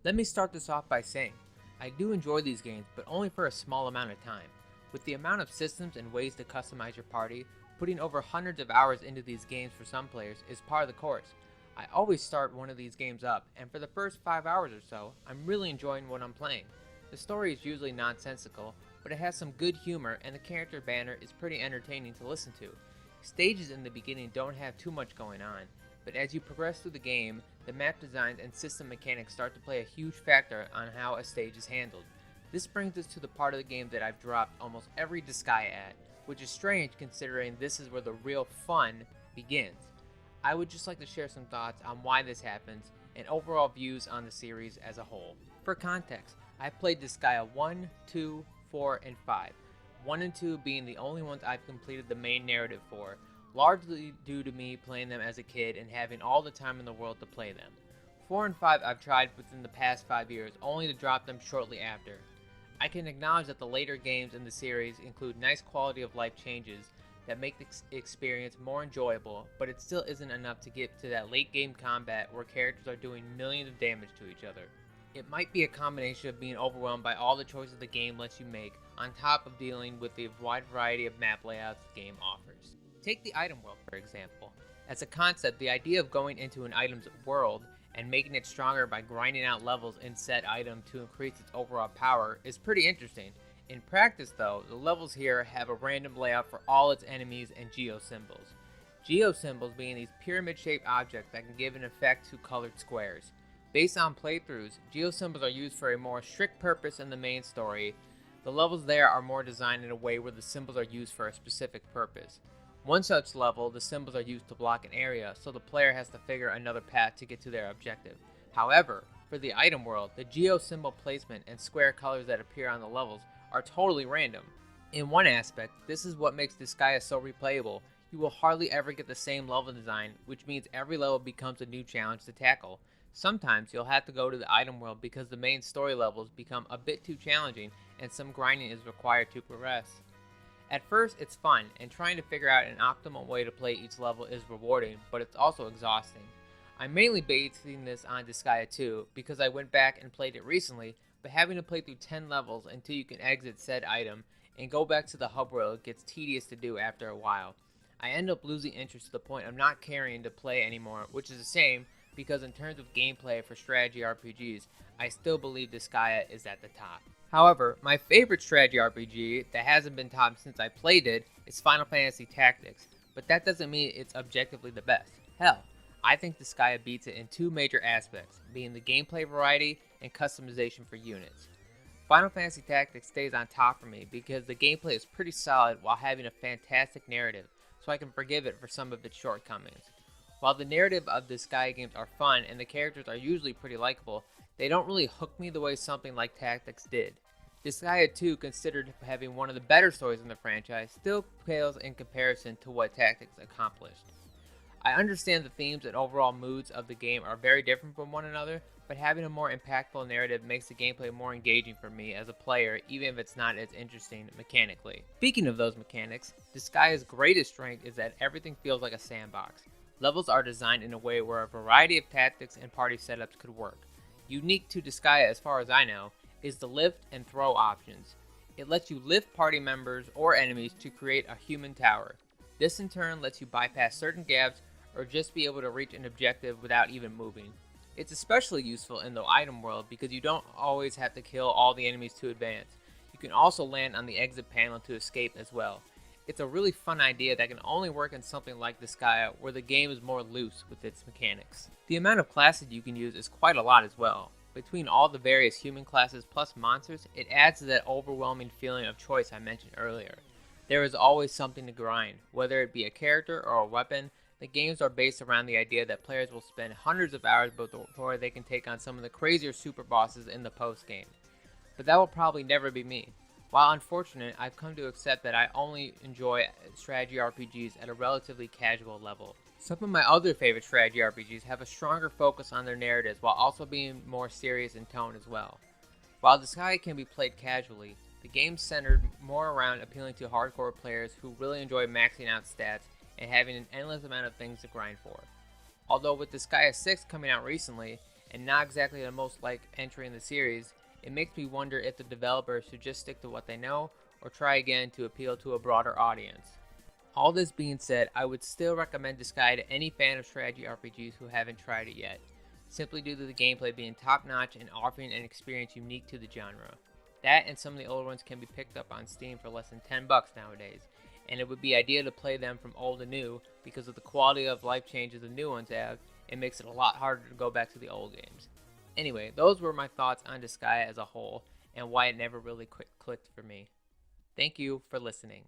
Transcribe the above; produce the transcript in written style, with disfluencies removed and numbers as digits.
Let me start this off by saying, I do enjoy these games, but only for a small amount of time. With the amount of systems and ways to customize your party, putting over hundreds of hours into these games for some players is par of the course. I always start one of these games up, and for the first 5 hours or so, I'm really enjoying what I'm playing. The story is usually nonsensical, but it has some good humor and the character banner is pretty entertaining to listen to. Stages in the beginning don't have too much going on, but as you progress through the game, the map designs and system mechanics start to play a huge factor on how a stage is handled. This brings us to the part of the game that I've dropped almost every Disgaea at, which is strange considering this is where the real fun begins. I would just like to share some thoughts on why this happens and overall views on the series as a whole. For context, I've played Disgaea 1, 2, 4, and 5, 1 and 2 being the only ones I've completed the main narrative for, largely due to me playing them as a kid and having all the time in the world to play them. 4 and 5 I've tried within the past 5 years, only to drop them shortly after. I can acknowledge that the later games in the series include nice quality of life changes that make the experience more enjoyable, but it still isn't enough to get to that late game combat where characters are doing millions of damage to each other. It might be a combination of being overwhelmed by all the choices the game lets you make, on top of dealing with the wide variety of map layouts the game offers. Take the item world, for example. As a concept, the idea of going into an item's world and making it stronger by grinding out levels in said item to increase its overall power is pretty interesting. In practice though, the levels here have a random layout for all its enemies and geosymbols. Geosymbols being these pyramid-shaped objects that can give an effect to colored squares. Based on playthroughs, geosymbols are used for a more strict purpose in the main story. The levels there are more designed in a way where the symbols are used for a specific purpose. One such level, the symbols are used to block an area, so the player has to figure another path to get to their objective. However, for the item world, the geo symbol placement and square colors that appear on the levels are totally random. In one aspect, this is what makes Disgaea so replayable. You will hardly ever get the same level design, which means every level becomes a new challenge to tackle. Sometimes you'll have to go to the item world because the main story levels become a bit too challenging and some grinding is required to progress. At first, it's fun, and trying to figure out an optimal way to play each level is rewarding, but it's also exhausting. I'm mainly basing this on Disgaea 2 because I went back and played it recently, but having to play through 10 levels until you can exit said item and go back to the hub world gets tedious to do after a while. I end up losing interest to the point of not caring to play anymore, which is a shame because in terms of gameplay for strategy RPGs, I still believe Disgaea is at the top. However, my favorite strategy RPG that hasn't been topped since I played it is Final Fantasy Tactics, but that doesn't mean it's objectively the best. Hell, I think Disgaea beats it in two major aspects, being the gameplay variety and customization for units. Final Fantasy Tactics stays on top for me because the gameplay is pretty solid while having a fantastic narrative, so I can forgive it for some of its shortcomings. While the narrative of Disgaea games are fun and the characters are usually pretty likable, they don't really hook me the way something like Tactics did. Disgaea 2, considered having one of the better stories in the franchise, still pales in comparison to what Tactics accomplished. I understand the themes and overall moods of the game are very different from one another, but having a more impactful narrative makes the gameplay more engaging for me as a player, even if it's not as interesting mechanically. Speaking of those mechanics, Disgaea's greatest strength is that everything feels like a sandbox. Levels are designed in a way where a variety of tactics and party setups could work. Unique to Disgaea, as far as I know, is the lift and throw options. It lets you lift party members or enemies to create a human tower. This in turn lets you bypass certain gaps or just be able to reach an objective without even moving. It's especially useful in the item world because you don't always have to kill all the enemies to advance. You can also land on the exit panel to escape as well. It's a really fun idea that can only work in something like Disgaea where the game is more loose with its mechanics. The amount of classes you can use is quite a lot as well. Between all the various human classes plus monsters, it adds to that overwhelming feeling of choice I mentioned earlier. There is always something to grind, whether it be a character or a weapon. The games are based around the idea that players will spend hundreds of hours before they can take on some of the crazier super bosses in the post-game. But that will probably never be me. While unfortunate, I've come to accept that I only enjoy strategy RPGs at a relatively casual level. Some of my other favorite strategy RPGs have a stronger focus on their narratives while also being more serious in tone as well. While Disgaea can be played casually, the game's centered more around appealing to hardcore players who really enjoy maxing out stats and having an endless amount of things to grind for. Although with Disgaea 6 coming out recently, and not exactly the most liked entry in the series, it makes me wonder if the developers should just stick to what they know or try again to appeal to a broader audience. All this being said, I would still recommend Disgaea to any fan of strategy RPGs who haven't tried it yet, simply due to the gameplay being top notch and offering an experience unique to the genre. That and some of the older ones can be picked up on Steam for less than $10 nowadays, and it would be ideal to play them from old to new because of the quality of life changes the new ones have. It makes it a lot harder to go back to the old games. Anyway, those were my thoughts on Disgaea as a whole and why it never really clicked for me. Thank you for listening.